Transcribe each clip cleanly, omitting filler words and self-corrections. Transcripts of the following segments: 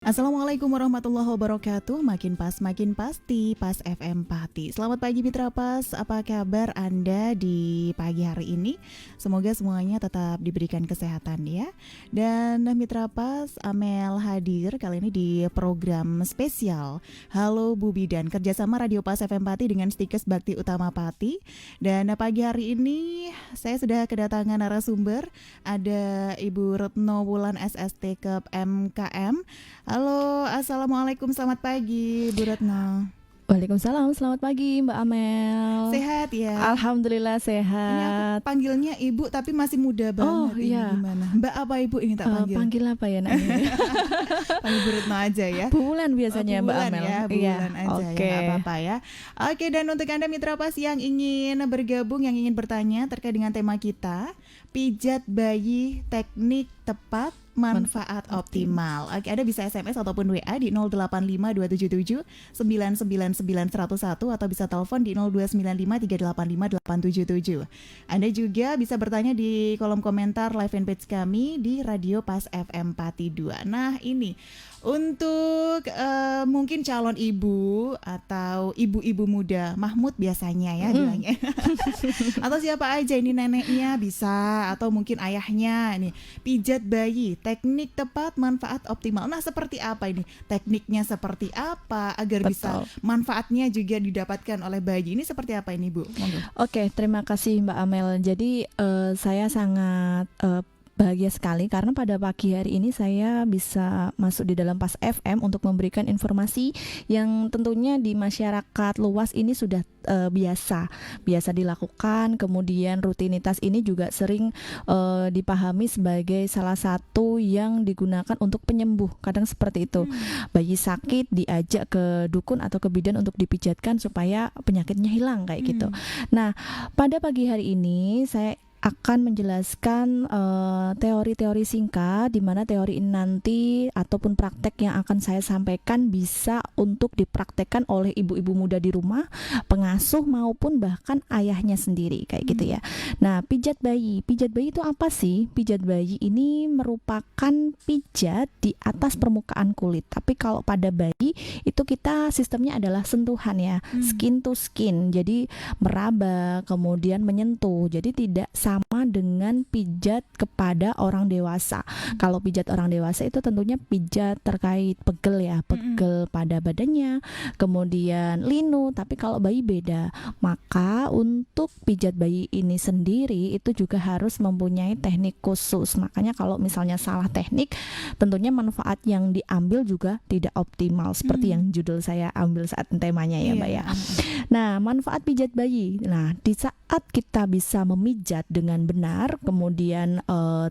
Assalamualaikum warahmatullahi wabarakatuh. Makin pas, makin pasti, Pas FM Pati. Selamat pagi Mitra Pas, apa kabar Anda di pagi hari ini? Semoga semuanya tetap diberikan kesehatan ya. Dan Mitra Pas, Amel hadir kali ini di program spesial Halo Bu Bidan, kerjasama Radio Pas FM Pati dengan Stikes Bakti Utama Pati. Dan pagi hari ini saya sudah kedatangan narasumber, ada Ibu Retno Wulan SST Kep MKM. Halo, assalamualaikum, selamat pagi Bu Retno. Waalaikumsalam, selamat pagi Mbak Amel. Sehat ya? Alhamdulillah sehat. Ini aku panggilnya Ibu tapi masih muda banget. Oh ini iya. Gimana? Mbak apa Ibu ini tak panggil? Panggil apa ya namanya? Panggil Bu Retno aja ya. Bulan biasanya Mbak Bulan Amel. ya, bulan aja Oke. ya, nggak apa-apa ya. Oke, dan untuk Anda Mitra Pas yang ingin bergabung, yang ingin bertanya terkait dengan tema kita, pijat bayi teknik tepat manfaat optimal. Oke, Anda bisa SMS ataupun WA di 085277 999101 atau bisa telepon di 0295385 Anda juga bisa bertanya di kolom komentar live fanpage kami di Radio Pas FM Pati 2. Nah, ini untuk mungkin calon ibu atau ibu-ibu muda, Mahmud biasanya ya bilangnya. Atau siapa aja, ini neneknya bisa atau mungkin ayahnya nih, pijat bayi teknik tepat manfaat optimal. Nah, seperti apa ini? Tekniknya seperti apa agar Betul. bisa manfaatnya juga didapatkan oleh bayi? Ini seperti apa ini, Bu? Monggo. Oke, terima kasih Mbak Amel. Jadi saya sangat bahagia sekali karena pada pagi hari ini saya bisa masuk di dalam Pas FM untuk memberikan informasi yang tentunya di masyarakat luas ini sudah biasa dilakukan. Kemudian rutinitas ini juga sering dipahami sebagai salah satu yang digunakan untuk penyembuh. Kadang seperti itu, bayi sakit diajak ke dukun atau ke bidan untuk dipijatkan supaya penyakitnya hilang kayak gitu. Nah, pada pagi hari ini saya akan menjelaskan teori-teori singkat, di mana teori ini nanti ataupun praktek yang akan saya sampaikan bisa untuk dipraktekkan oleh ibu-ibu muda di rumah, pengasuh maupun bahkan ayahnya sendiri kayak gitu ya. Nah, pijat bayi itu apa sih? Pijat bayi ini merupakan pijat di atas permukaan kulit. Tapi kalau pada bayi itu kita sistemnya adalah sentuhan ya, skin to skin. Jadi meraba, kemudian menyentuh. Jadi tidak sama dengan pijat kepada orang dewasa. Kalau pijat orang dewasa itu tentunya pijat terkait pegel ya, pegel pada badannya, kemudian linu. Tapi kalau bayi beda. Maka untuk pijat bayi ini sendiri itu juga harus mempunyai teknik khusus. Makanya kalau misalnya salah teknik, tentunya manfaat yang diambil juga tidak optimal seperti yang judul saya ambil saat temanya ya, Mbak ya. Nah, manfaat pijat bayi. Nah, di saat kita bisa memijat dengan benar, kemudian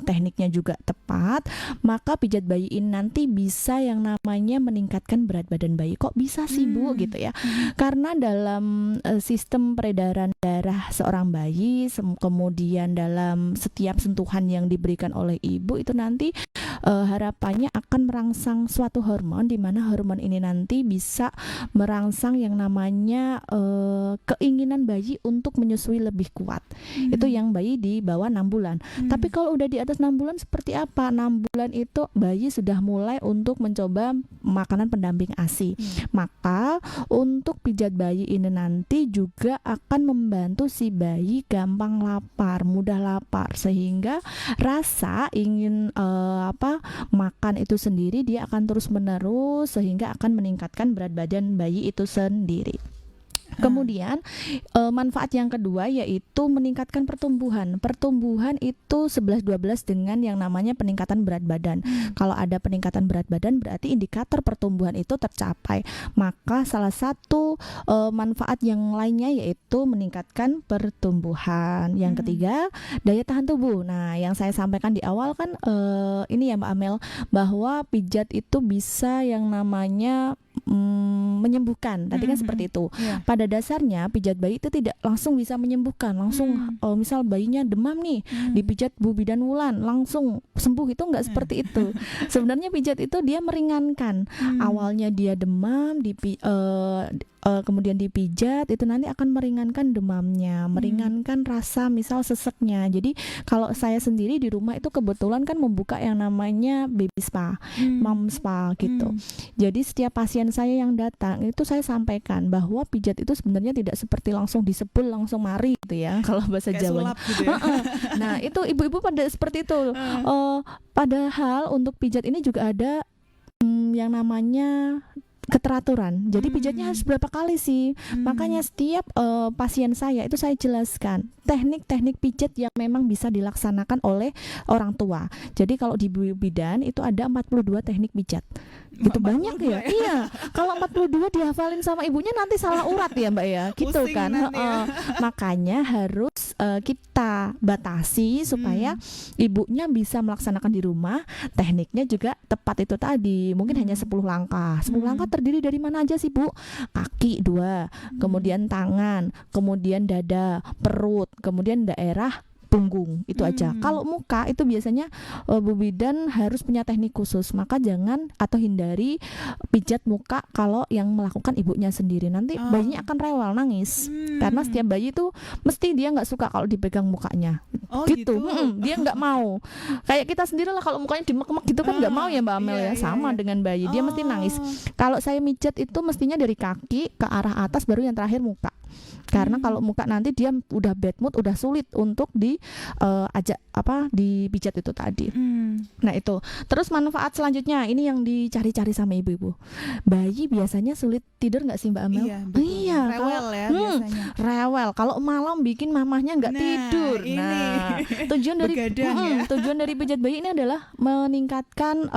tekniknya juga tepat, maka pijat bayi ini nanti bisa yang namanya meningkatkan berat badan bayi. Kok bisa sih Bu gitu ya? Karena dalam sistem peredaran darah seorang bayi, kemudian dalam setiap sentuhan yang diberikan oleh ibu itu nanti harapannya akan merangsang suatu hormon, di mana hormon ini nanti bisa merangsang yang namanya keinginan bayi untuk menyusui lebih kuat. Itu yang bayi di bawah 6 bulan. Tapi kalau udah di atas 6 bulan seperti apa? 6 bulan itu bayi sudah mulai untuk mencoba makanan pendamping ASI. Maka untuk pijat bayi ini nanti juga akan membantu si bayi gampang lapar, mudah lapar, sehingga rasa ingin makan itu sendiri dia akan terus menerus sehingga akan meningkatkan berat badan bayi itu sendiri. Kemudian manfaat yang kedua yaitu meningkatkan pertumbuhan. Pertumbuhan itu 11-12 dengan yang namanya peningkatan berat badan. Kalau ada peningkatan berat badan berarti indikator pertumbuhan itu tercapai. Maka salah satu manfaat yang lainnya yaitu meningkatkan pertumbuhan. Yang ketiga, daya tahan tubuh. Nah, yang saya sampaikan di awal kan ini ya Mbak Amel, bahwa pijat itu bisa yang namanya menyembuhkan. Tadi kan seperti itu. Pada dasarnya pijat bayi itu tidak langsung bisa menyembuhkan. Langsung misal bayinya demam nih, dipijat Bu Bidan Wulan langsung sembuh, itu enggak seperti itu. Sebenarnya pijat itu dia meringankan. Awalnya dia demam, kemudian dipijat itu nanti akan meringankan demamnya, meringankan rasa misal seseknya. Jadi kalau saya sendiri di rumah itu kebetulan kan membuka yang namanya baby spa, mom spa gitu. Jadi setiap pasien saya yang datang itu saya sampaikan bahwa pijat itu sebenarnya tidak seperti langsung disebul langsung mari gitu ya kalau bahasa Kayak Jawa. sulap gitu ya. Nah itu ibu-ibu pada seperti itu. Padahal untuk pijat ini juga ada yang namanya keteraturan. Jadi pijatnya harus berapa kali sih? Makanya setiap pasien saya itu saya jelaskan teknik-teknik pijat yang memang bisa dilaksanakan oleh orang tua. Jadi kalau di bidan itu ada 42 teknik pijat. Gitu banyak ya? Iya. Kalau 42 dihafalin sama ibunya nanti salah urat ya, Mbak ya. Gitu Pusing kan. nanti ya. Makanya harus kita batasi supaya ibunya bisa melaksanakan di rumah. Tekniknya juga tepat itu tadi. Mungkin hanya 10 langkah. 10 langkah terdiri dari mana aja sih, Bu? Kaki 2, kemudian tangan, kemudian dada, perut, kemudian daerah punggung, itu aja. Kalau muka itu biasanya Bu bidan harus punya teknik khusus, maka jangan atau hindari pijat muka kalau yang melakukan ibunya sendiri. Nanti bayinya akan rewel nangis, karena setiap bayi itu mesti dia nggak suka kalau dipegang mukanya. Gitu. Dia nggak mau. Kayak kita sendiri lah kalau mukanya dimek-mek gitu kan nggak mau ya Mbak Amel ya. Sama dengan bayi, dia mesti nangis. Kalau saya mijat itu mestinya dari kaki ke arah atas, baru yang terakhir muka. Karena kalau muka nanti dia udah bad mood, udah sulit untuk dipijat itu tadi. Nah itu. Terus manfaat selanjutnya ini yang dicari-cari sama ibu-ibu. Bayi biasanya sulit tidur nggak sih Mbak Amel? Iya, rewel ya biasanya. Rewel. Kalau malam bikin mamahnya nggak tidur. Nah, tujuan dari pijat bayi ini adalah meningkatkan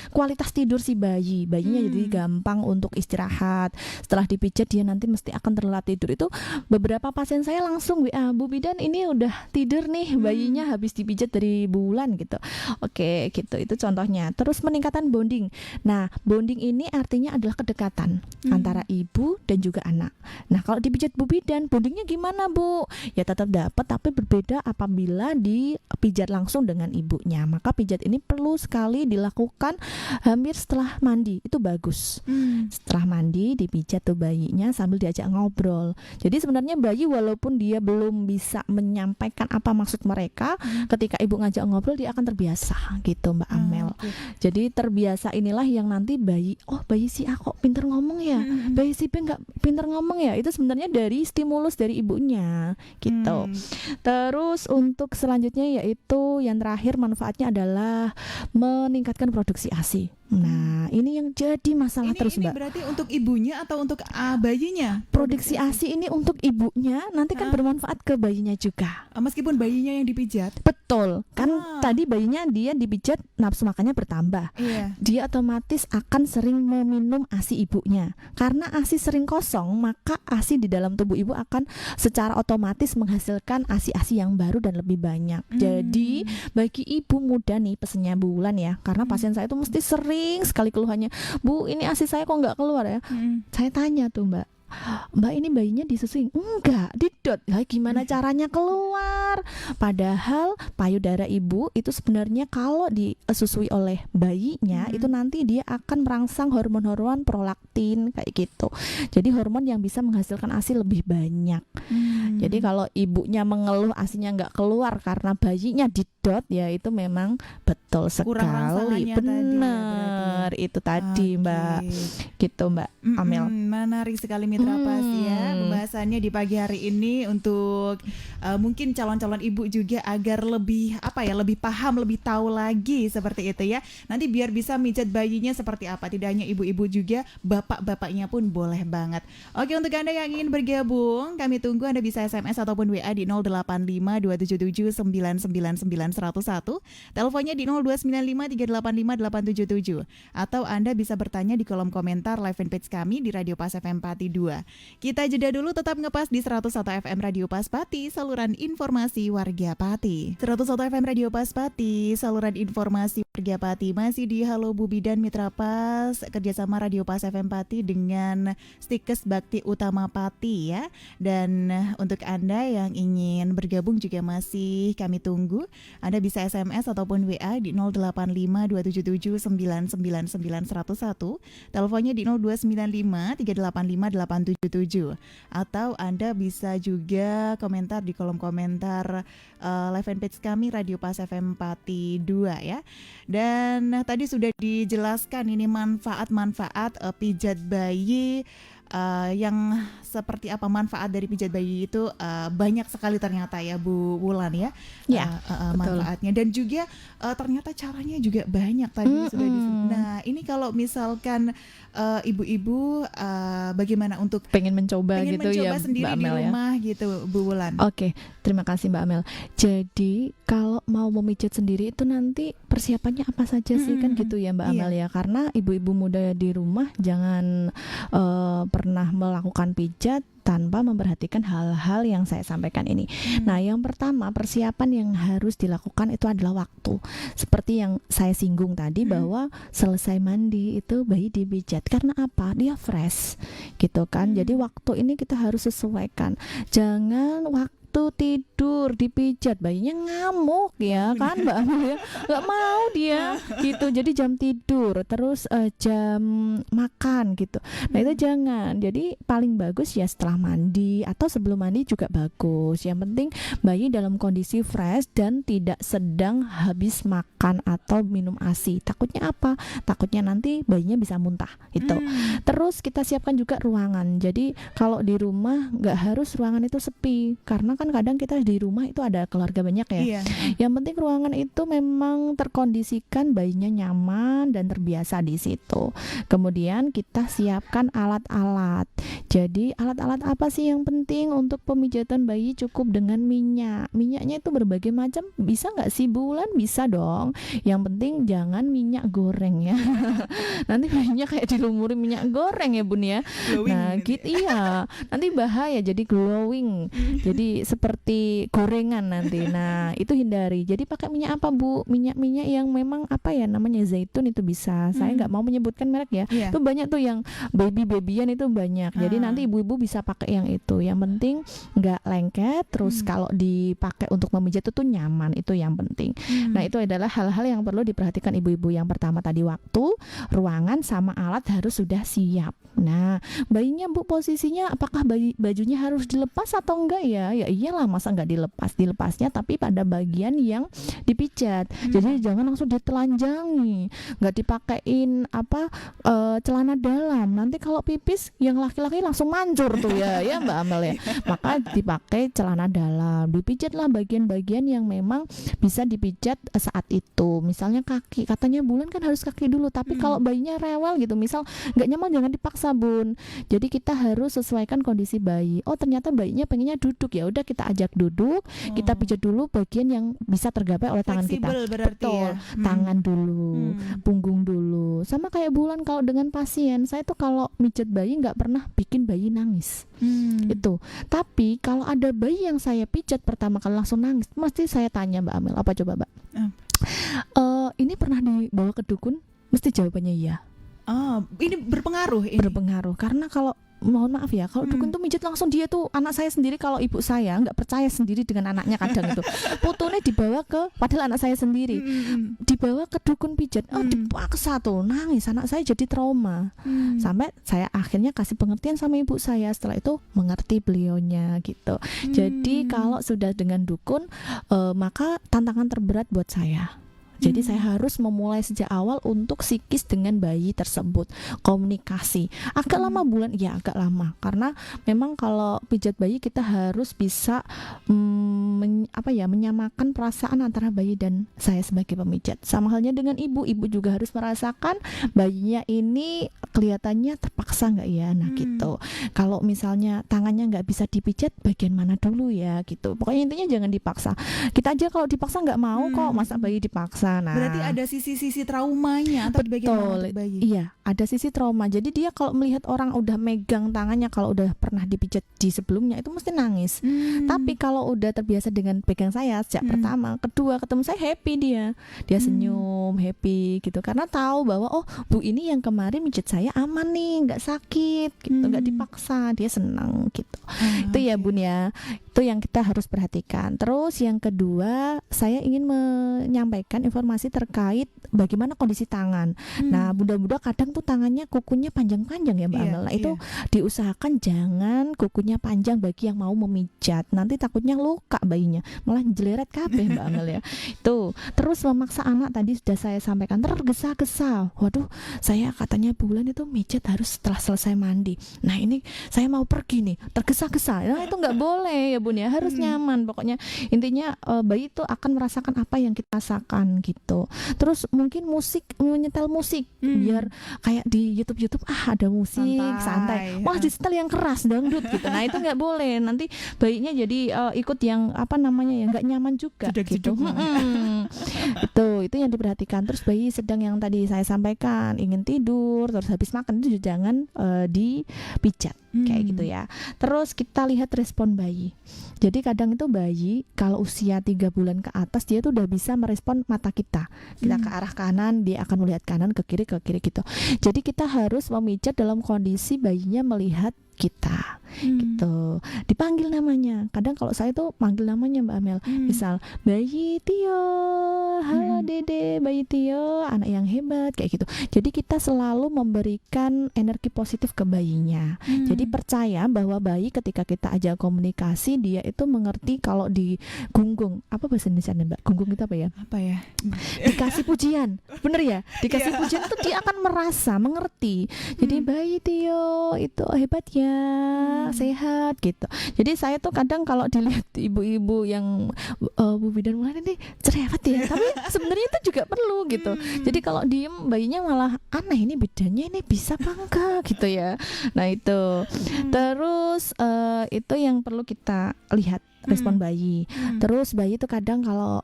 kualitas tidur si bayi. Bayinya jadi gampang untuk istirahat. Setelah dipijat dia nanti mesti akan terlelap tidur. Itu beberapa pasien saya langsung WA, Bu bidan ini udah tidur nih, bayinya habis dipijat dari bulan gitu. Oke, gitu. Itu contohnya. Terus meningkatkan bonding. Nah, bonding ini artinya adalah kedekatan antara ibu dan juga anak. Nah, kalau dipijat Bu bidan, bondingnya gimana, Bu? Ya tetap dapat, tapi berbeda apabila dipijat langsung dengan ibunya. Maka pijat ini perlu sekali dilakukan hampir setelah mandi. Itu bagus. Setelah mandi dipijat tuh bayinya sambil diajak ngobrol. Jadi sebenarnya bayi walaupun dia belum bisa menyampaikan apa maksud mereka, ketika ibu ngajak ngobrol dia akan terbiasa gitu Mbak Amel. Jadi terbiasa inilah yang nanti bayi si A kok pinter ngomong ya, bayi si B nggak pinter ngomong ya. Itu sebenarnya dari stimulus dari ibunya gitu. Terus untuk selanjutnya yaitu yang terakhir manfaatnya adalah meningkatkan produksi ASI. Nah, ini yang jadi masalah terus Mbak. Ini berarti untuk ibunya atau untuk bayinya? Produksi ASI ini untuk ibunya, nanti kan bermanfaat ke bayinya juga. Meskipun bayinya yang dipijat? Betul, kan tadi bayinya dia dipijat nafsu makannya bertambah. Dia otomatis akan sering meminum ASI ibunya. Karena ASI sering kosong, maka ASI di dalam tubuh ibu akan secara otomatis menghasilkan ASI-ASI yang baru dan lebih banyak. Jadi bagi ibu muda nih pesennya bulan ya, karena pasien saya itu mesti sering sekali keluhannya, Bu ini ASI saya kok nggak keluar ya. Saya tanya tuh Mbak ini bayinya disusui? Enggak, didot. Lah gimana caranya keluar? Padahal payudara ibu itu sebenarnya kalau disusui oleh bayinya itu nanti dia akan merangsang hormon-hormon prolaktin kayak gitu. Jadi hormon yang bisa menghasilkan ASI lebih banyak. Jadi kalau ibunya mengeluh ASInya nggak keluar karena bayinya didot, ya itu memang betul sekali. Benar itu tadi Mbak. Gitu Mbak Amel. Menarik sekali Mitra Pas ya pembahasannya di pagi hari ini untuk mungkin calon-calon ibu juga agar lebih lebih paham, lebih tahu lagi seperti itu ya. Nanti biar bisa mijat bayinya seperti apa. Tidak hanya ibu-ibu juga, bapak-bapaknya pun boleh banget. Oke, untuk Anda yang ingin bergabung, kami tunggu Anda bisa SMS ataupun WA di 085277999101. Teleponnya di 0295385877 atau Anda bisa bertanya di kolom komentar live fanpage kami di Radio Pas FM Pati 2. Kita jeda dulu, tetap ngepas di 101 FM Radio Pas Pati, saluran informasi warga Pati. 101 FM Radio Pas Pati, saluran informasi warga Pati. Masih di Halo Bu Bidan Mitra Pas, kerjasama Radio Pas FM Pati dengan Stikes Bakti Utama Pati ya. Dan untuk Anda yang ingin bergabung juga masih kami tunggu. Anda bisa SMS ataupun WA di di 085277999101, teleponnya di 0295385877, atau Anda bisa juga komentar di kolom komentar live fanpage kami Radio Pas FM Pati 2 ya. Dan tadi sudah dijelaskan ini manfaat-manfaat pijat bayi. Yang seperti apa manfaat dari pijat bayi itu banyak sekali ternyata ya Bu Wulan ya, manfaatnya, dan juga ternyata caranya juga banyak tadi sudah disebut. Nah ini kalau misalkan ibu-ibu bagaimana untuk pengen mencoba sendiri Mbak di Amel, rumah gitu Bu Wulan? Oke, terima kasih Mbak Amel. Jadi kalau mau memijat sendiri itu nanti persiapannya apa saja sih kan gitu ya Mbak Amel ya, karena ibu-ibu muda di rumah jangan pernah melakukan pijat tanpa memperhatikan hal-hal yang saya sampaikan ini. Nah, yang pertama persiapan yang harus dilakukan itu adalah waktu. Seperti yang saya singgung tadi bahwa selesai mandi itu bayi dipijat. Karena apa? Dia fresh gitu kan. Jadi waktu ini kita harus sesuaikan. Jangan waktu tidur dipijat, bayinya ngamuk ya kan Mbak Amel ya, nggak mau dia gitu. Jadi jam tidur terus jam makan gitu, nah itu jangan. Jadi paling bagus ya setelah mandi atau sebelum mandi juga bagus. Yang penting bayi dalam kondisi fresh dan tidak sedang habis makan atau minum ASI. Takutnya apa? Takutnya nanti bayinya bisa muntah itu. Terus kita siapkan juga ruangan. Jadi kalau di rumah nggak harus ruangan itu sepi, karena kan kadang kita di rumah itu ada keluarga banyak ya. Yang penting ruangan itu memang terkondisikan bayinya nyaman dan terbiasa di situ. Kemudian kita siapkan alat-alat. Jadi alat-alat apa sih yang penting untuk pemijatan bayi? Cukup dengan minyak. Minyaknya itu berbagai macam. Bisa nggak sih Bu Wulan? Bisa dong. Yang penting jangan minyak goreng ya. Nanti bayinya kayak dilumuri minyak goreng ya Bun ya. Nah gitu iya. Nanti bahaya jadi glowing. Jadi seperti gorengan nanti. Nah itu hindari. Jadi pakai minyak apa Bu? Minyak-minyak yang memang apa ya namanya, zaitun itu bisa. Saya nggak mau menyebutkan merek ya. Itu banyak tuh yang babyan itu banyak. Jadi nanti ibu-ibu bisa pakai yang itu. Yang penting nggak lengket. Terus kalau dipakai untuk memijat itu nyaman, itu yang penting. Nah itu adalah hal-hal yang perlu diperhatikan ibu-ibu. Yang pertama tadi waktu, ruangan sama alat harus sudah siap. Nah bayinya Bu posisinya apakah bajunya harus dilepas atau enggak ya? Ya iyalah, masa nggak dilepas? Dilepasnya tapi pada bagian yang dipijat. Jadi jangan langsung ditelanjangi, nggak dipakein celana dalam. Nanti kalau pipis yang laki-laki langsung mancur tuh ya Mbak Amel ya. Maka dipakai celana dalam. Dipijatlah bagian-bagian yang memang bisa dipijat saat itu. Misalnya kaki, katanya Bulan kan harus kaki dulu. Tapi kalau bayinya rewel gitu, misal nggak nyaman, jangan dipaksa Bun. Jadi kita harus sesuaikan kondisi bayi. Oh ternyata bayinya pengennya duduk, ya udah kita ajak duduk, kita pijat dulu bagian yang bisa tergapai oleh tangan kita. Betul, tangan dulu, punggung dulu. Sama kayak Bulan kalau dengan pasien, saya tuh kalau mijat bayi nggak pernah bikin bayi nangis. Itu. Tapi kalau ada bayi yang saya pijat pertama kali langsung nangis, mesti saya tanya Mbak Amel, apa coba Mbak? Ini pernah dibawa ke dukun? Mesti jawabannya iya. Ini berpengaruh ini. Berpengaruh karena kalau mohon maaf ya, kalau dukun tuh mijit langsung dia tuh, anak saya sendiri kalau ibu saya nggak percaya sendiri dengan anaknya kadang itu fotonya dibawa ke, padahal anak saya sendiri dibawa ke dukun pijat, dipaksa tuh nangis, anak saya jadi trauma. Sampai saya akhirnya kasih pengertian sama ibu saya, setelah itu mengerti beliaunya gitu. Jadi kalau sudah dengan dukun maka tantangan terberat buat saya. Jadi saya harus memulai sejak awal untuk psikis dengan bayi tersebut, komunikasi. Agak lama Bulan, ya agak lama, karena memang kalau pijat bayi kita harus bisa menyamakan perasaan antara bayi dan saya sebagai pemijat. Sama halnya dengan ibu juga harus merasakan bayinya ini kelihatannya terpaksa nggak ya, nah gitu. Kalau misalnya tangannya nggak bisa dipijat, bagian mana dulu ya gitu. Pokoknya intinya jangan dipaksa. Kita aja kalau dipaksa nggak mau kok, masa bayi dipaksa. Nah, berarti ada sisi-sisi traumanya atau bagaimana untuk bayi? Iya, ada sisi trauma. Jadi dia kalau melihat orang udah megang tangannya, kalau udah pernah dipijat di sebelumnya itu mesti nangis. Tapi kalau udah terbiasa dengan pegang saya sejak pertama, kedua ketemu saya happy dia senyum happy gitu, karena tahu bahwa oh Bu ini yang kemarin mijat saya aman nih, nggak sakit gitu, nggak dipaksa, dia senang gitu. Itu ya Bun ya. Itu yang kita harus perhatikan. Terus yang kedua, saya ingin menyampaikan informasi terkait bagaimana kondisi tangan. Nah, bunda-bunda kadang tuh tangannya kukunya panjang-panjang ya Mbak Amel. Nah, itu diusahakan jangan kukunya panjang bagi yang mau memijat. Nanti takutnya luka bayinya, malah jeleret kabeh Mbak Amel ya. Itu. Terus memaksa anak tadi sudah saya sampaikan, tergesa-gesa. Waduh, saya katanya bulan itu mijat harus setelah selesai mandi. Nah, ini saya mau pergi nih, tergesa-gesa. Nah, itu nggak boleh ya Bun ya, harus nyaman. Pokoknya intinya bayi itu akan merasakan apa yang kita rasakan gitu. Terus mungkin musik, menyetel musik biar kayak di YouTube ada musik santai. Wah, disetel yang keras dangdut gitu. Nah, itu nggak boleh. Nanti bayinya jadi ikut yang apa namanya ya, nggak nyaman juga gitu. Itu yang diperhatikan. Terus bayi sedang yang tadi saya sampaikan ingin tidur, terus habis makan itu jangan dipijat kayak gitu ya. Terus kita lihat respon bayi. Jadi kadang itu bayi kalau usia 3 bulan ke atas dia tuh udah bisa merespon mata kita. Kita ke arah kanan, dia akan melihat kanan, ke kiri gitu. Jadi kita harus memijat dalam kondisi bayinya melihat kita gitu. Dipanggil namanya. Kadang kalau saya tuh manggil namanya Mbak Amel. Misal bayi Tio, halo Dede, bayi Tio, anak yang hebat kayak gitu. Jadi kita selalu memberikan energi positif ke bayinya. Jadi percaya bahwa bayi ketika kita ajak komunikasi dia itu mengerti kalau digunggung. Apa bahasa Indonesianya Mbak? Gunggung itu apa ya? Apa ya? Dikasih pujian. Bener ya? Dikasih pujian itu dia akan merasa, mengerti. Jadi bayi Tio itu hebat ya, sehat gitu. Jadi saya tuh kadang kalau dilihat ibu-ibu yang Bu Bidan Wulan ini cerewet ya, tapi sebenarnya itu juga perlu gitu. Jadi kalau diem bayinya malah aneh, ini bidannya ini bisa apa enggak gitu ya. Nah itu. Terus itu yang perlu kita lihat respon bayi. Terus bayi itu kadang kalau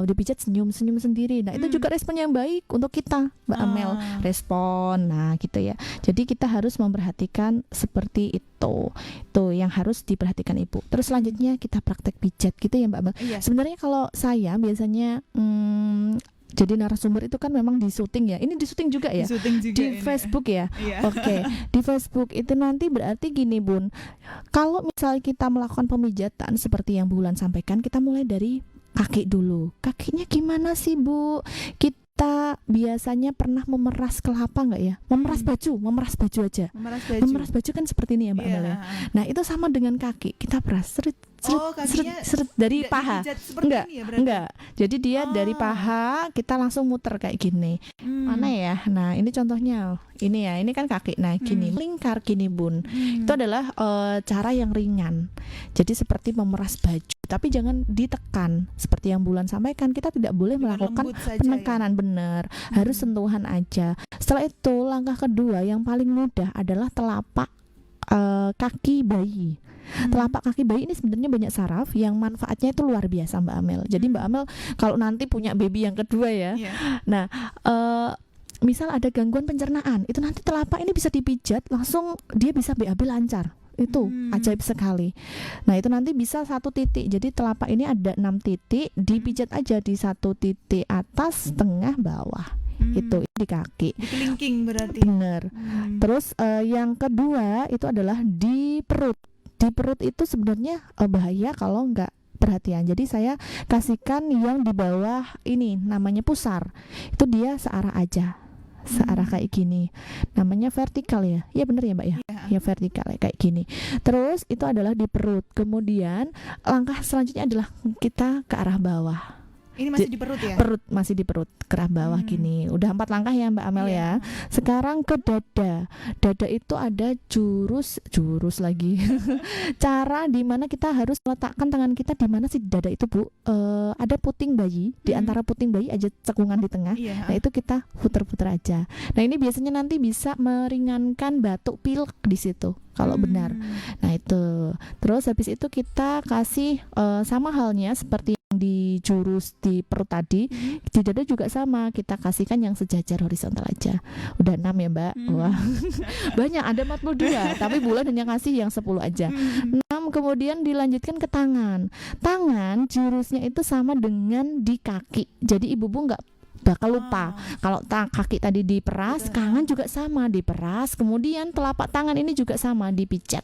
dipijat senyum senyum sendiri. Nah itu juga respon yang baik untuk kita Mbak Amel, respon. Nah gitu ya. Jadi kita harus memperhatikan seperti itu yang harus diperhatikan ibu. Terus selanjutnya kita praktek pijat gitu ya Mbak Amel. Sebenarnya kalau saya biasanya jadi narasumber itu kan memang di syuting ya. Ini di syuting juga ya? Di Facebook ya? Oke. Di Facebook itu nanti berarti gini Bun. Kalau misalnya kita melakukan pemijatan seperti yang Bulan sampaikan, kita mulai dari kaki dulu. Kakinya gimana sih Bu? Kita biasanya pernah memeras kelapa nggak ya? Memeras baju aja. Memeras baju kan seperti ini ya Mbak Amel ya. Nah itu sama dengan kaki. Kita peras seret dari paha. Enggak. Jadi dia dari paha kita langsung muter kayak gini. Mana ya? Nah ini contohnya. Ini ya. Ini kan kaki. Nah gini lingkar gini Bun. Itu adalah cara yang ringan. Jadi seperti memeras baju. Tapi jangan ditekan. Seperti yang Bulan sampaikan, kita tidak boleh melakukan penekanan benar. Harus sentuhan aja. Setelah itu langkah kedua yang paling mudah adalah telapak kaki bayi. Telapak kaki bayi ini sebenarnya banyak saraf yang manfaatnya itu luar biasa Mbak Amel. Jadi Mbak Amel kalau nanti punya baby yang kedua ya, nah misal ada gangguan pencernaan, itu nanti telapak ini bisa dipijat langsung dia bisa BAB lancar. Itu ajaib sekali. Nah itu nanti bisa 1 titik. Jadi telapak ini ada 6 titik, dipijat aja di 1 titik atas, tengah, bawah. Itu di kaki. Di kelingking berarti. Bener. Terus yang kedua itu adalah di perut. Di perut itu sebenarnya bahaya kalau nggak perhatian. Jadi saya kasihkan yang di bawah ini namanya pusar. Itu dia searah aja. Searah kayak gini. Namanya vertikal ya. Iya bener ya Mbak ya? Ya vertikal ya, kayak gini. Terus itu adalah di perut. Kemudian langkah selanjutnya adalah kita ke arah bawah. Ini masih di perut ya? Perut, masih di perut, ke arah bawah gini. Udah 4 langkah ya Mbak Amel ya. Sekarang ke dada. Dada itu ada jurus lagi. Cara dimana kita harus meletakkan tangan kita di mana sih dada itu Bu? Ada puting bayi, di antara puting bayi aja cekungan di tengah. Nah itu kita puter-puter aja. Nah ini biasanya nanti bisa meringankan batuk pilek di situ. Kalau benar. Nah itu. Terus habis itu kita kasih sama halnya seperti yang di jurus di perut tadi, di dada juga sama. Kita kasihkan yang sejajar horizontal aja. Udah 6 ya Mbak. Wah. Banyak, ada 42, tapi Bulan hanya kasih yang 10 aja. 6, kemudian dilanjutkan ke tangan. Tangan jurusnya itu sama dengan di kaki. Jadi ibu-ibu nggak bakal lupa. Kalau kaki tadi diperas, tangan juga sama diperas. Kemudian telapak tangan ini juga sama dipijat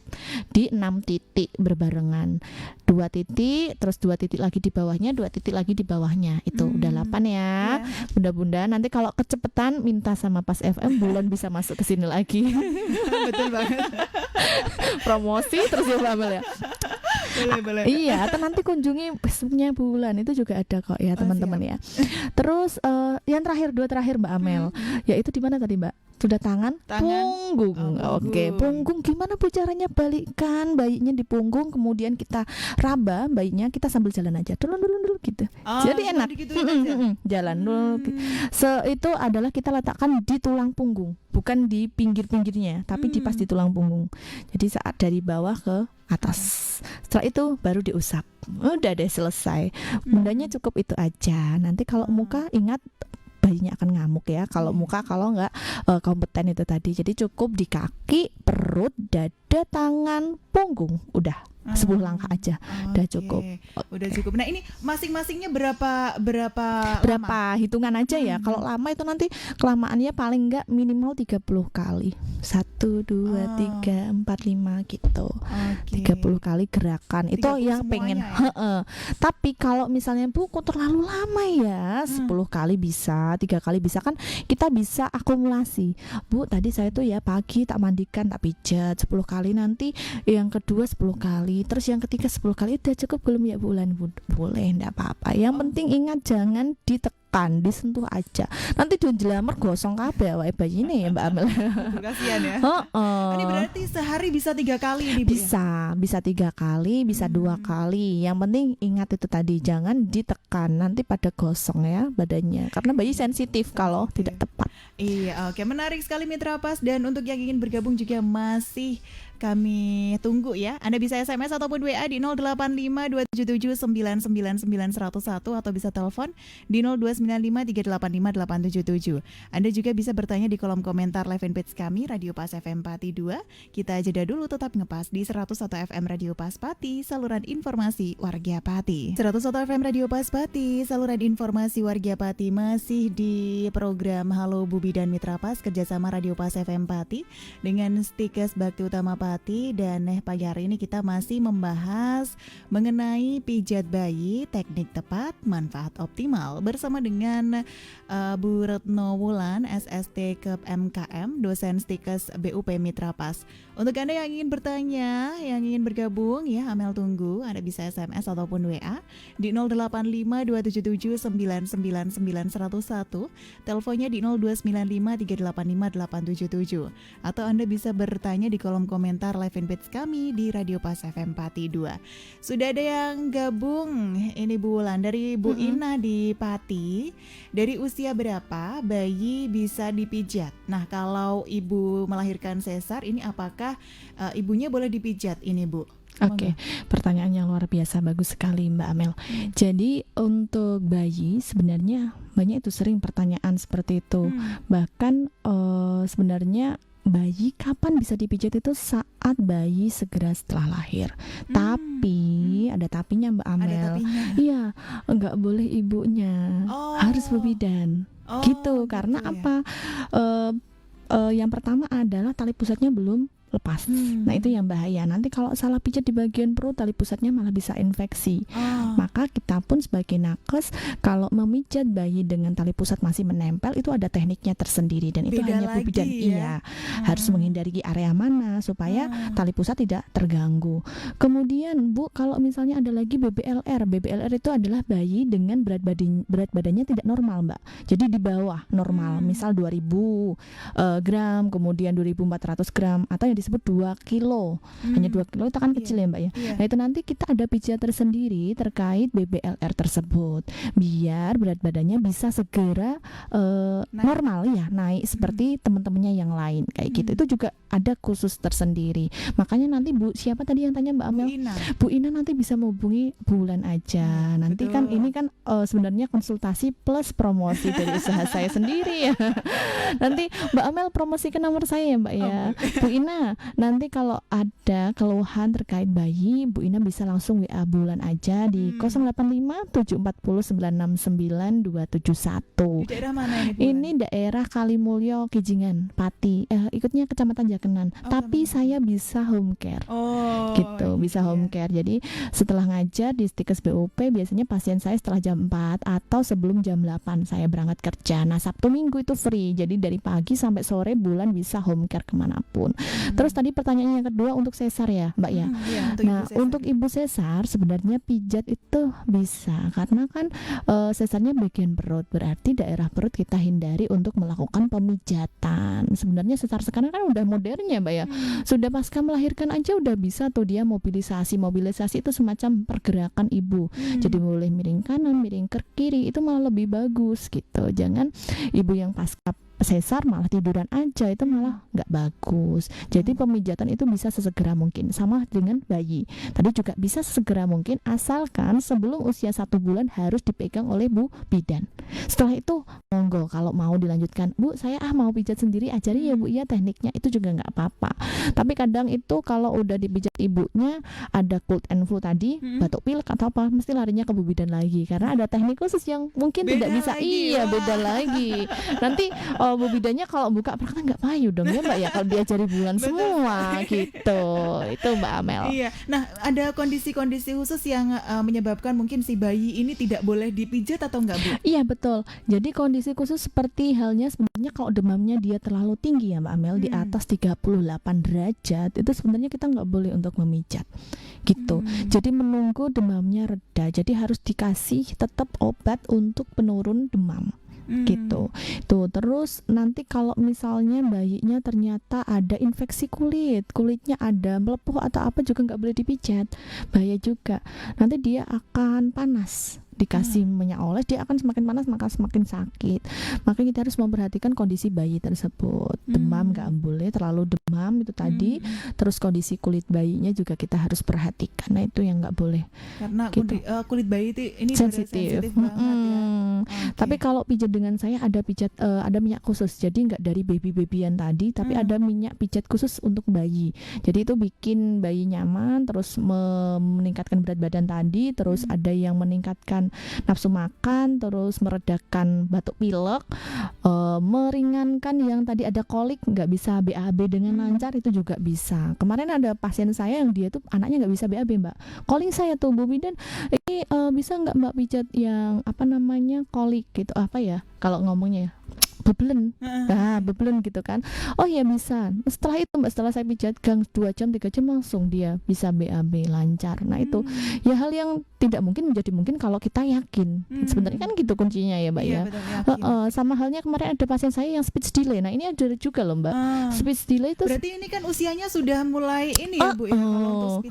di 6 titik berbarengan. 2 titik, terus 2 titik lagi di bawahnya, 2 titik lagi di bawahnya. Itu udah 8 ya. Bunda-bunda nanti kalau kecepetan minta sama Pas FM Bulan bisa masuk ke sini lagi. Betul banget. Promosi terus ya Mbak Amel ya. Boleh. Iya, atau nanti kunjungi Facebooknya Bulan, itu juga ada kok ya teman-teman ya. Terus yang terakhir, 2 terakhir Mbak Amel, yaitu di mana tadi Mbak? Sudah tangan. Punggung. Oke, punggung gimana Bu caranya balikkan bayinya di punggung, kemudian kita raba bayinya, kita sambil jalan aja dulu gitu. Jadi enak. Jalan dulu. Itu adalah kita letakkan di tulang punggung, bukan di pinggir-pinggirnya, tapi di pas di tulang punggung. Jadi saat dari bawah ke atas. Setelah itu baru diusap. Udah deh selesai. Bundanya cukup itu aja. Nanti kalau muka ingat bayinya akan ngamuk ya. Kalau muka kalau nggak kompeten itu tadi. Jadi cukup di kaki, perut, dada, tangan, punggung. Udah 10 langkah aja. Udah cukup. Udah cukup. Nah, ini masing-masingnya berapa lama? Hitungan aja ya. Kalau lama itu nanti kelamaannya paling nggak minimal 30 kali. 1 2 3 4 5 gitu. 30 kali gerakan. Itu yang pengen. Ya? Tapi kalau misalnya Bu kok terlalu lama ya, 10 kali bisa, 3 kali bisa, kan kita bisa akumulasi. Bu, tadi saya tuh ya pagi tak mandikan, tak pijat 10 kali, nanti yang kedua 10 kali, terus yang ketiga 10 kali. Udah cukup belum ya Bulan? Boleh, enggak apa-apa. Yang penting ingat jangan ditekan, disentuh aja. Nanti dijelamer gosong kabeh awake bayine ya Mbak Amel. Kasihan ya. Ini berarti sehari bisa 3 kali ini Bu? Bisa 3 kali, bisa 2 kali. Yang penting ingat itu tadi, jangan ditekan, nanti pada gosong ya badannya, karena bayi sensitif kalau tidak tepat. Iya, menarik sekali Mitra Pas. Dan untuk yang ingin bergabung juga masih kami tunggu ya. Anda bisa SMS ataupun WA di 085277999101 atau bisa telepon di 0295385877. Anda juga bisa bertanya di kolom komentar live fanpage kami Radio Pas FM Pati 2. Kita jeda dulu, tetap ngepas di 101 FM Radio Pas Pati, saluran informasi warga Pati. 101 FM Radio Pas Pati, saluran informasi warga Pati, masih di program Halo Bubi dan Mitra Pas kerjasama Radio Pas FM Pati dengan Stikes Bakti Utama Pati. Dan pagi hari ini kita masih membahas mengenai pijat bayi, teknik tepat, manfaat optimal bersama dengan Bu Retno Wulan, SST Kep MKM, dosen Stikes BUP Mitra Pas. Untuk Anda yang ingin bertanya, yang ingin bergabung ya, Amel tunggu. Anda bisa SMS ataupun WA di 085277999101, teleponnya di 0295385877, atau Anda bisa bertanya di kolom komentar live fanpage kami di Radio Pas FM Pati 2. Sudah ada yang gabung, ini Bu Wulan dari Bu Ina di Pati. Dari usia berapa bayi bisa dipijat? Nah, kalau ibu melahirkan sesar ini apakah ibunya boleh dipijat ini Bu? Oke, pertanyaan yang luar biasa, bagus sekali Mbak Amel. Jadi untuk bayi sebenarnya banyak itu sering pertanyaan seperti itu. Bahkan sebenarnya bayi kapan bisa dipijat itu saat bayi segera setelah lahir. Tapi ada tapinya Mbak Amel. Iya, nggak boleh ibunya, harus berbidan. Gitu, karena apa? Yang pertama adalah tali pusatnya belum lepas. Nah, itu yang bahaya. Nanti kalau salah pijat di bagian perut, tali pusatnya malah bisa infeksi. Maka kita pun sebagai nakes, kalau memijat bayi dengan tali pusat masih menempel, itu ada tekniknya tersendiri, dan itu hanya Bu bidan. Iya, harus menghindari area mana supaya tali pusat tidak terganggu. Kemudian Bu, kalau misalnya ada lagi BBLR. BBLR itu adalah bayi dengan berat badannya tidak normal, Mbak. Jadi di bawah normal, misal 2000 gram, kemudian 2400 gram, atau yang disebut 2 kilo. Hanya 2 kilo itu kan kecil ya Mbak ya. Nah, itu nanti kita ada pijat tersendiri terkait BBLR tersebut, biar berat badannya bisa segera normal ya, naik seperti teman-temannya yang lain kayak gitu. Itu juga ada khusus tersendiri. Makanya nanti Bu, siapa tadi yang tanya Mbak Amel? Bu Ina nanti bisa menghubungi Bulan aja. Nanti kan ini kan sebenarnya konsultasi plus promosi dari usaha saya sendiri ya. Nanti Mbak Amel promosikan nomor saya ya Mbak ya. Bu Ina Nah, nanti kalau ada keluhan terkait bayi, Bu Ina bisa langsung WA bulan aja di 085 740 969 271. Di daerah mana ini, Bu? Ini daerah Kalimulyo, Kijingan, Pati. Ikutnya Kecamatan Jakenan. Tapi saya bisa home care. Gitu, bisa home care. Jadi setelah ngajar di Stikes BUP biasanya pasien saya setelah jam 4 atau sebelum jam 8 saya berangkat kerja. Nah, Sabtu Minggu itu free. Jadi dari pagi sampai sore bulan bisa home care kemanapun. Terus tadi pertanyaan yang kedua untuk sesar ya, Mbak ya. Untuk ibu sesar sebenarnya pijat itu bisa karena kan sesarnya bagian perut, berarti daerah perut kita hindari untuk melakukan pemijatan. Sebenarnya sesar sekarang kan udah modern ya, Mbak ya. Sudah pasca melahirkan aja udah bisa tuh dia mobilisasi itu semacam pergerakan ibu. Jadi boleh miring kanan, miring ke kiri, itu malah lebih bagus gitu. Jangan ibu yang pasca sesar malah tiduran aja, itu malah nggak bagus. Jadi pemijatan itu bisa sesegera mungkin, sama dengan bayi tadi juga bisa sesegera mungkin, asalkan sebelum usia 1 bulan harus dipegang oleh Bu Bidan. Setelah itu monggo kalau mau dilanjutkan, Bu saya mau pijat sendiri, ajari ya Bu ya tekniknya, itu juga nggak apa-apa. Tapi kadang itu kalau udah dipijat ibunya ada cold and flu tadi, batuk pilek atau apa, mesti larinya ke Bu Bidan lagi karena ada teknik khusus yang mungkin beda tidak bisa lagi, beda lagi. Nanti Bu Bidannya kalau buka perkataan nggak payu dong ya Mbak ya, kalau diajari bulan semua gitu. Itu Mbak Amel. Iya. Nah, ada kondisi-kondisi khusus yang menyebabkan mungkin si bayi ini tidak boleh dipijat atau enggak, Bu? Iya betul. Jadi kondisi khusus seperti halnya sebenarnya kalau demamnya dia terlalu tinggi ya Mbak Amel, di atas 38 derajat, itu sebenarnya kita nggak boleh untuk memijat gitu. Jadi menunggu demamnya reda. Jadi harus dikasih tetap obat untuk penurun demam. Gitu. Tuh, terus nanti kalau misalnya bayinya ternyata ada infeksi kulitnya ada melepuh atau apa juga nggak boleh dipijat, bahaya juga. Nanti dia akan panas, dikasih minyak oles dia akan semakin panas maka semakin sakit. Makanya kita harus memperhatikan kondisi bayi tersebut. Demam nggak boleh terlalu demam itu tadi. Terus kondisi kulit bayinya juga kita harus perhatikan. Nah itu yang nggak boleh. Karena gitu. Kulit bayi itu ini sensitif banget ya. Tapi kalau pijat dengan saya ada minyak khusus. Jadi nggak dari babyan tadi, tapi ada minyak pijat khusus untuk bayi. Jadi itu bikin bayi nyaman, terus meningkatkan berat badan tadi, terus ada yang meningkatkan nafsu makan, terus meredakan batuk pilek, meringankan yang tadi ada kolik nggak bisa BAB dengan lancar, itu juga bisa. Kemarin ada pasien saya yang dia tuh anaknya nggak bisa BAB Mbak, calling saya tuh, Bu Bidan ini bisa nggak Mbak pijat yang apa namanya kolik gitu, apa ya kalau ngomongnya bebelen, bebelen gitu kan. Oh ya bisa. Setelah itu Mbak, setelah saya pijat 2 jam 3 jam langsung dia bisa BAB lancar. Nah itu ya hal yang tidak mungkin menjadi mungkin kalau kita yakin. Sebenarnya kan gitu kuncinya ya Mbak ya. Sama halnya kemarin ada pasien saya yang speech delay. Nah ini ada juga loh Mbak. Speech delay itu berarti ini kan usianya sudah mulai ini ya Bu ya, kalau untuk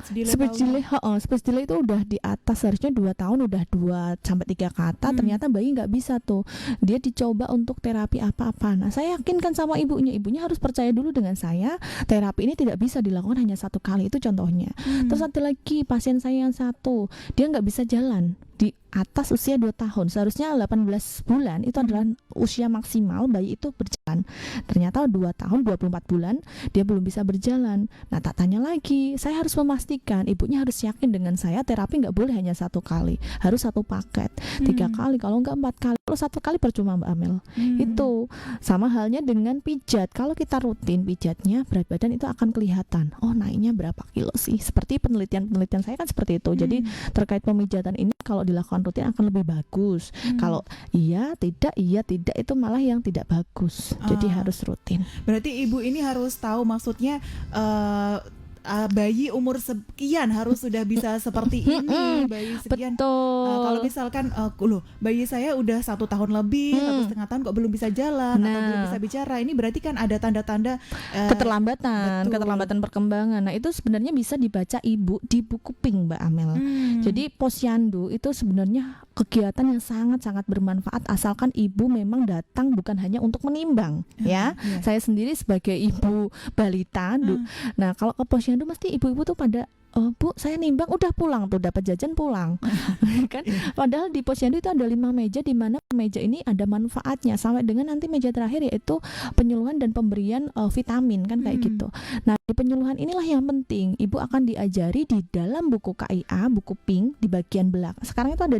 speech delay itu udah di atas, harusnya 2 tahun udah 2 sampai 3 kata, ternyata bayi nggak bisa tuh. Dia dicoba untuk terapi apa-apa. Nah saya yakinkan sama ibunya harus percaya dulu dengan saya, terapi ini tidak bisa dilakukan hanya 1 kali, itu contohnya. Terus ada lagi pasien saya yang satu, dia nggak bisa jalan di atas usia 2 tahun, seharusnya 18 bulan itu adalah usia maksimal bayi itu berjalan. Ternyata 2 tahun 24 bulan dia belum bisa berjalan. Nah tak tanya lagi, saya harus memastikan, ibunya harus yakin dengan saya, terapi nggak boleh hanya 1 kali, harus 1 paket, 3 kali, kalau nggak 4 kali. Kalau 1 kali percuma Mbak Amel. Itu sama halnya dengan pijat. Kalau kita rutin pijatnya, berat badan itu akan kelihatan. Oh naiknya berapa kilo sih? Seperti penelitian saya kan seperti itu. Jadi terkait pemijatan ini kalau dilakukan rutin akan lebih bagus. Kalau iya tidak itu malah yang tidak bagus. Jadi harus rutin. Berarti ibu ini harus tahu maksudnya bayi umur sekian harus sudah bisa seperti ini, bayi sekian. Kalau misalkan loh bayi saya udah 1 tahun lebih, 1,5 tahun kok belum bisa jalan atau belum bisa bicara, ini berarti kan ada tanda-tanda keterlambatan perkembangan. Nah itu sebenarnya bisa dibaca ibu di buku pink Mbak Amel. Jadi posyandu itu sebenarnya kegiatan yang sangat-sangat bermanfaat asalkan ibu memang datang bukan hanya untuk menimbang ya. Saya sendiri sebagai ibu balita, nah kalau ke posyandu mesti ibu-ibu tuh pada Bu, saya nimbang udah pulang tuh, dapat jajan pulang. Kan? Padahal di posyandu itu ada 5 meja, di mana meja ini ada manfaatnya sampai dengan nanti meja terakhir yaitu penyuluhan dan pemberian vitamin kan kayak gitu. Nah, di penyuluhan inilah yang penting. Ibu akan diajari di dalam buku KIA, buku pink di bagian belakang. Sekarang itu ada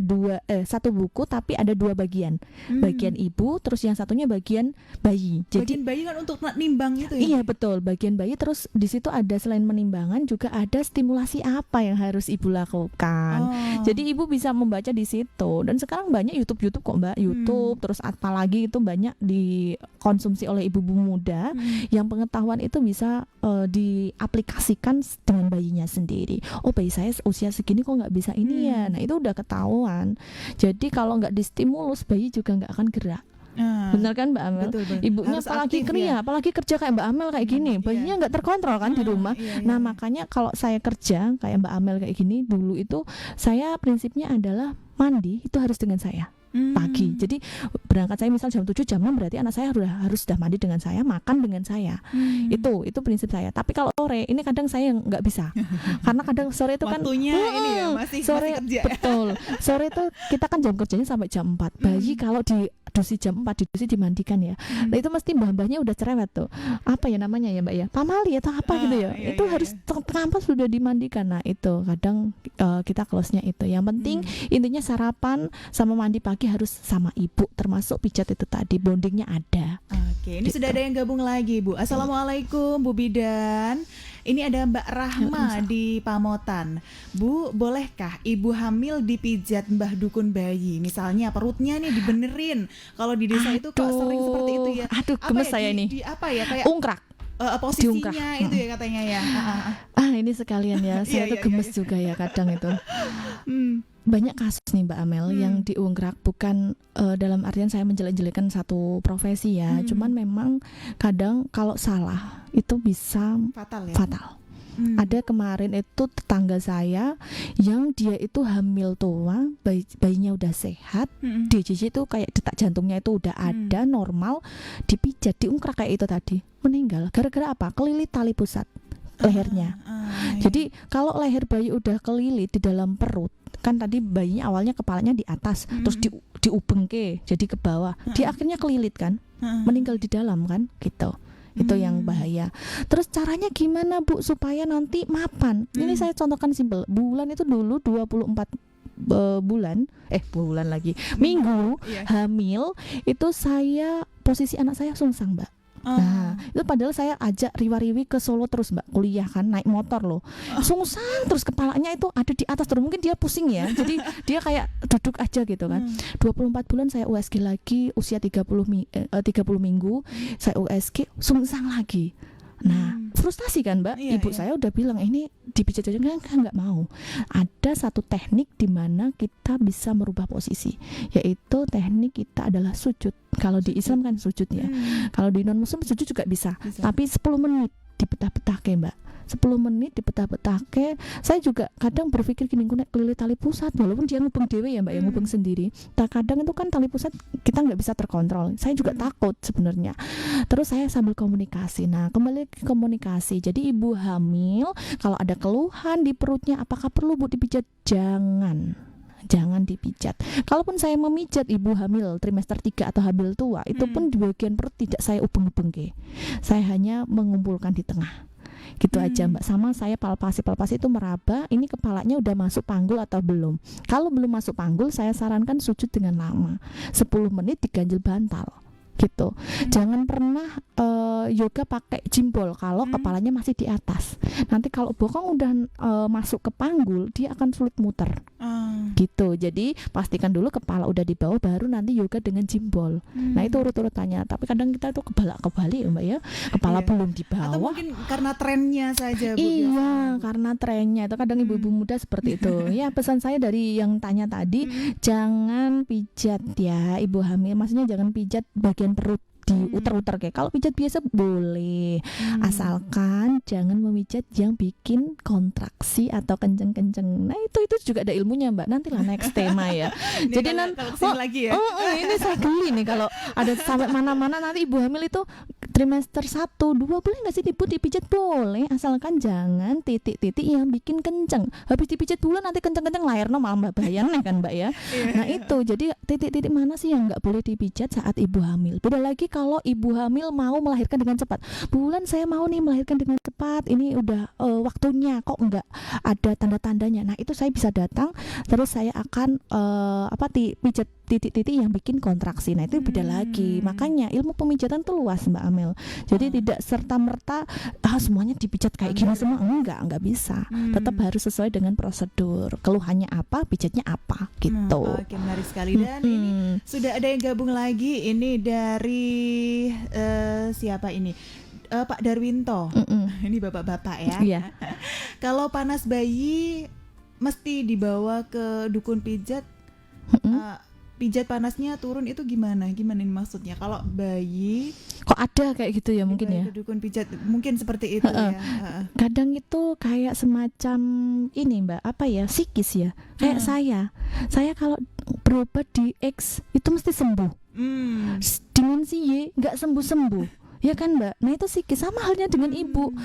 satu buku tapi ada 2 bagian. Bagian ibu, terus yang satunya bagian bayi. Jadi bagian bayi kan untuk nimbang itu ya? Iya, betul, bagian bayi. Terus di situ ada selain menimbangan juga ada stimulasi apa yang harus ibu lakukan. Jadi ibu bisa membaca di situ. Dan sekarang banyak YouTube kok Mbak, YouTube terus apalagi itu banyak dikonsumsi oleh ibu-ibu muda yang pengetahuan itu bisa diaplikasikan dengan bayinya sendiri. Oh, bayi saya usia segini kok nggak bisa ini ya. Nah, itu udah ketahuan. Jadi kalau nggak distimulus bayi juga nggak akan gerak. Benar kan Mbak Amel? Betul. Ibunya harus apalagi aktif, ya, apalagi kerja kayak Mbak Amel kayak gini, bayinya nggak terkontrol kan di rumah. Nah, makanya kalau saya kerja kayak Mbak Amel kayak gini, dulu itu saya prinsipnya adalah mandi itu harus dengan saya pagi. Jadi berangkat saya misal jam 7 jam 6 berarti anak saya harus sudah mandi dengan saya, makan dengan saya. Itu prinsip saya. Tapi kalau sore ini kadang saya nggak bisa. Karena kadang sore itu kan waktunya ini ya masih kerja. Betul. Sore itu kita kan jam kerjanya sampai jam 4. Bayi kalau didusi jam 4 dimandikan ya. Nah, itu mesti mbah-mbahnya udah cerewet tuh. Apa ya namanya ya Mbak ya? Pamali atau apa gitu ya. Itu harus tengah sudah dimandikan. Nah, itu kadang kita close-nya itu. Yang penting intinya sarapan sama mandi pagi harus sama ibu, termasuk pijat itu tadi, bondingnya ada. Oke, ini sudah ada yang gabung lagi Bu. Assalamualaikum Bu Bidan. Ini ada Mbak Rahma di Pamotan. Bu, bolehkah ibu hamil dipijat mbah dukun bayi? Misalnya perutnya nih dibenerin. Kalau di desa itu kok sering seperti itu ya. Aduh, gemes saya nih. Di apa ya? Kayak ungkrak. Posisinya itu ya katanya ya. Ini sekalian ya. Saya tuh gemes juga ya kadang itu. Banyak kasus nih Mbak Amel yang diungkrak, bukan dalam artian saya menjelek-jelekan satu profesi ya, cuman memang kadang kalau salah itu bisa fatal. Ada kemarin itu tetangga saya yang dia itu hamil tua, bayinya udah sehat, DJJ itu kayak detak jantungnya itu udah ada normal, dipijat, diungkrak kayak itu tadi, meninggal gara-gara apa? Kelilit tali pusat lehernya. Jadi kalau leher bayi udah kelilit di dalam perut, kan tadi bayinya awalnya kepalanya di atas, terus diubengke jadi ke bawah, dia akhirnya kelilit kan, meninggal di dalam kan, gitu. Itu yang bahaya. Terus caranya gimana Bu supaya nanti mapan? Ini saya contohkan simpel. Bulan itu dulu 24 bulan lagi minggu hamil itu saya posisi anak saya sungsang Mbak. Nah, itu padahal saya ajak riwa-riwi ke Solo terus Mbak, kuliah kan, naik motor loh. Sungsang terus, kepalanya itu ada di atas terus, mungkin dia pusing ya. Jadi dia kayak duduk aja gitu kan. 24 bulan saya USG lagi, usia 30 minggu, saya USG sungsang lagi. Nah, frustasi kan Mbak, ibu saya udah bilang ini dipijat aja, kan nggak mau. Ada satu teknik di mana kita bisa merubah posisi, yaitu teknik kita adalah sujud. Kalau di Islam kan sujud ya, kalau di non Muslim sujud juga bisa. Tapi 10 menit dipetah-petahke Mbak, 10 menit dipetah-petahke. Saya juga kadang berpikir gini, gue kelilit tali pusat, walaupun dia ngubeng dewe ya Mbak, yang ngubeng sendiri. Kadang itu kan tali pusat kita nggak bisa terkontrol. Saya juga takut sebenarnya. Terus saya sambil komunikasi. Nah, kembali ke komunikasi. Jadi ibu hamil kalau ada keluhan di perutnya, apakah perlu Bu dipijat? Jangan dipijat. Kalaupun saya memijat ibu hamil trimester 3 atau hamil tua, itu pun di bagian perut tidak saya ubeng-ubengke. Saya hanya mengumpulkan di tengah. Gitu aja Mbak. Sama saya palpasi itu meraba, ini kepalanya udah masuk panggul atau belum. Kalau belum masuk panggul, saya sarankan sujud dengan lama, 10 menit diganjel bantal gitu. Jangan pernah yoga pakai jimbol kalau kepalanya masih di atas. Nanti kalau bokong udah masuk ke panggul, dia akan sulit muter. Gitu. Jadi pastikan dulu kepala udah di bawah, baru nanti yoga dengan jimbol. Nah, itu urut-urutannya. Tapi kadang kita tuh kebalik ya Mbak ya. Kepala belum di bawah. Atau mungkin karena trennya saja Bu. Iya, karena trennya itu kadang ibu-ibu muda seperti itu. Ya, pesan saya dari yang tanya tadi, jangan pijat ya ibu hamil. Maksudnya jangan pijat bagian perut di diuter-uter kayak. Kalau pijat biasa boleh, asalkan jangan memijat yang bikin kontraksi atau kenceng-kenceng. Nah itu juga ada ilmunya Mbak. Nantilah next tema ya. Ini Jadi kalau kesini lagi ya. ini saya geli nih kalau ada sampai mana-mana nanti ibu hamil itu trimester 1, 2 boleh nggak sih ibu dipijat? Boleh, asalkan jangan titik-titik yang bikin kenceng. Habis dipijat bulan nanti kenceng-kenceng lahirno malah Mbak bahaya nih kan Mbak ya. Nah itu jadi titik-titik mana sih yang nggak boleh dipijat saat ibu hamil. Beda lagi kalau ibu hamil mau melahirkan dengan cepat. Bulan saya mau nih melahirkan dengan cepat, ini udah waktunya kok nggak ada tanda-tandanya. Nah itu saya bisa datang terus saya akan pijat titik-titik yang bikin kontraksi. Nah itu beda lagi. Makanya ilmu pemijatan tuh luas Mbak Amel. Jadi tidak serta-merta semuanya dipijat kayak gini semua, enggak bisa. Tetap harus sesuai dengan prosedur. Keluhannya apa, pijatnya apa gitu. Oke, menarik sekali. Dan ini sudah ada yang gabung lagi, ini dari siapa ini? Pak Darwinto. Ini bapak-bapak ya. Iya. Kalau panas bayi mesti dibawa ke dukun pijat. Pijat panasnya turun itu gimana ini maksudnya? Kalau bayi kok ada kayak gitu ya mungkin ya? Dukun pijat mungkin seperti itu ya. Kadang itu kayak semacam ini Mbak, apa ya, psikis ya. Kayak saya kalau berobat di X itu mesti sembuh. Dengan si Y nggak sembuh. Ya kan Mbak, nah itu psikis. Sama halnya dengan ibu.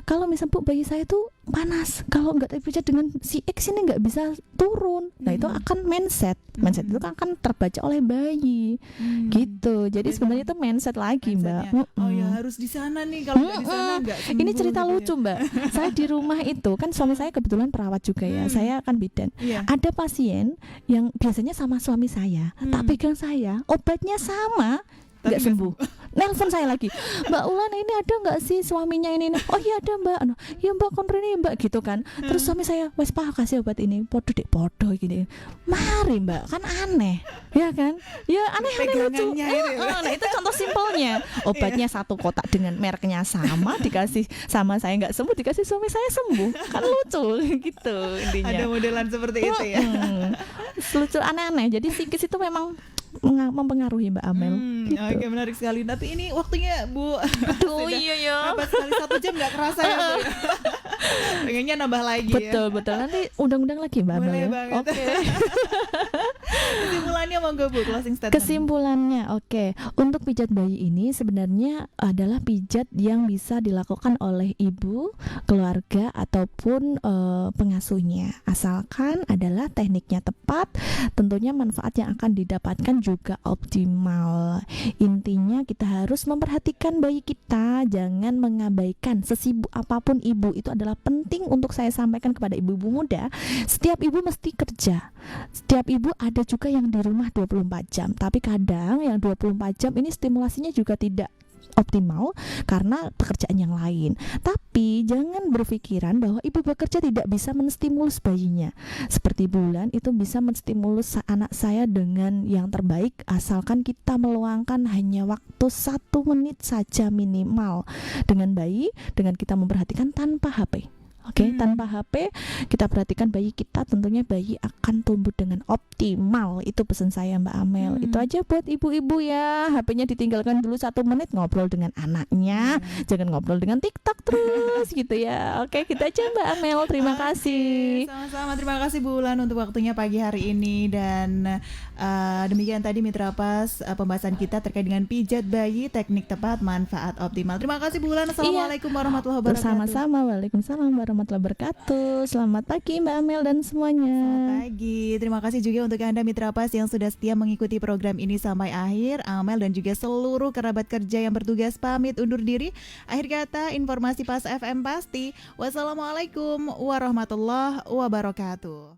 Kalau misalnya bayi saya itu panas, kalau nggak dipijat dengan si X ini nggak bisa turun. Nah itu akan mindset itu akan terbaca oleh bayi, gitu. Jadi sebenarnya itu mindset lagi Mbak. Oh ya harus di sana nih, kalau nggak di sana nggak sembuh. Ini cerita gitu lucu Mbak. Saya di rumah itu kan suami saya kebetulan perawat juga ya. Saya kan bidan. Ada pasien yang biasanya sama suami saya, tak pegang saya, obatnya sama, nggak sembuh. Nelfon saya lagi, Mbak Ulan ini ada nggak sih suaminya ini? Oh iya ada Mbak. Ya Mbak konreni Mbak gitu kan. Terus suami saya, wes Pak kasih obat ini. Podo gini. Mari Mbak, kan aneh, ya kan? Ya aneh lucu. Nah itu contoh simpelnya. Obatnya satu kotak dengan mereknya sama, dikasih sama saya nggak sembuh, dikasih suami saya sembuh. Kan lucu gitu intinya. Ada modelan seperti itu ya. Lucu aneh-aneh. Jadi psikis itu memang mempengaruhi Mbak Amel. Gitu. Oke, menarik sekali. Tapi ini waktunya Bu. Aduh iya ya. Dapat sekali 1 jam nggak kerasa ya Bu. Pengennya nambah lagi betul. Nanti undang-undang lagi Mbak Amel. Boleh banget. Oke. Kesimpulannya monggo Bu, closing statement. Kesimpulannya oke. Untuk pijat bayi ini sebenarnya adalah pijat yang bisa dilakukan oleh ibu, keluarga ataupun pengasuhnya. Asalkan adalah tekniknya tepat, tentunya manfaat yang akan didapatkan juga optimal. Intinya kita harus memperhatikan bayi kita, jangan mengabaikan. Sesibuk apapun ibu, itu adalah penting untuk saya sampaikan kepada ibu-ibu muda. Setiap ibu mesti kerja. Setiap ibu ada juga yang di rumah 24 jam. Tapi kadang yang 24 jam ini stimulasinya juga tidak optimal karena pekerjaan yang lain. Tapi jangan berpikiran bahwa ibu bekerja tidak bisa menstimulus bayinya. Seperti Bulan itu bisa menstimulus anak saya dengan yang terbaik asalkan kita meluangkan hanya waktu 1 menit saja minimal dengan bayi, dengan kita memperhatikan tanpa HP. Oke, tanpa HP kita perhatikan bayi kita, tentunya bayi akan tumbuh dengan optimal. Itu pesan saya Mbak Amel. Itu aja buat ibu-ibu ya. HP-nya ditinggalkan dulu 1 menit, ngobrol dengan anaknya. Jangan ngobrol dengan TikTok terus gitu ya. Oke, kita aja Mbak Amel. Terima kasih. Sama-sama, terima kasih Bu Ulan untuk waktunya pagi hari ini. Dan demikian tadi Mitra Pas pembahasan kita terkait dengan pijat bayi, teknik tepat, manfaat optimal. Terima kasih Bu Ulan. Assalamualaikum warahmatullahi wabarakatuh. Bersama-sama. Waalaikumsalam warahmatullahi wabarakatuh. Selamat pagi Mbak Amel dan semuanya. Selamat pagi. Terima kasih juga untuk Anda Mitra Pas yang sudah setia mengikuti program ini sampai akhir. Amel dan juga seluruh kerabat kerja yang bertugas pamit undur diri. Akhir kata, informasi Pas FM pasti. Wassalamualaikum warahmatullahi wabarakatuh.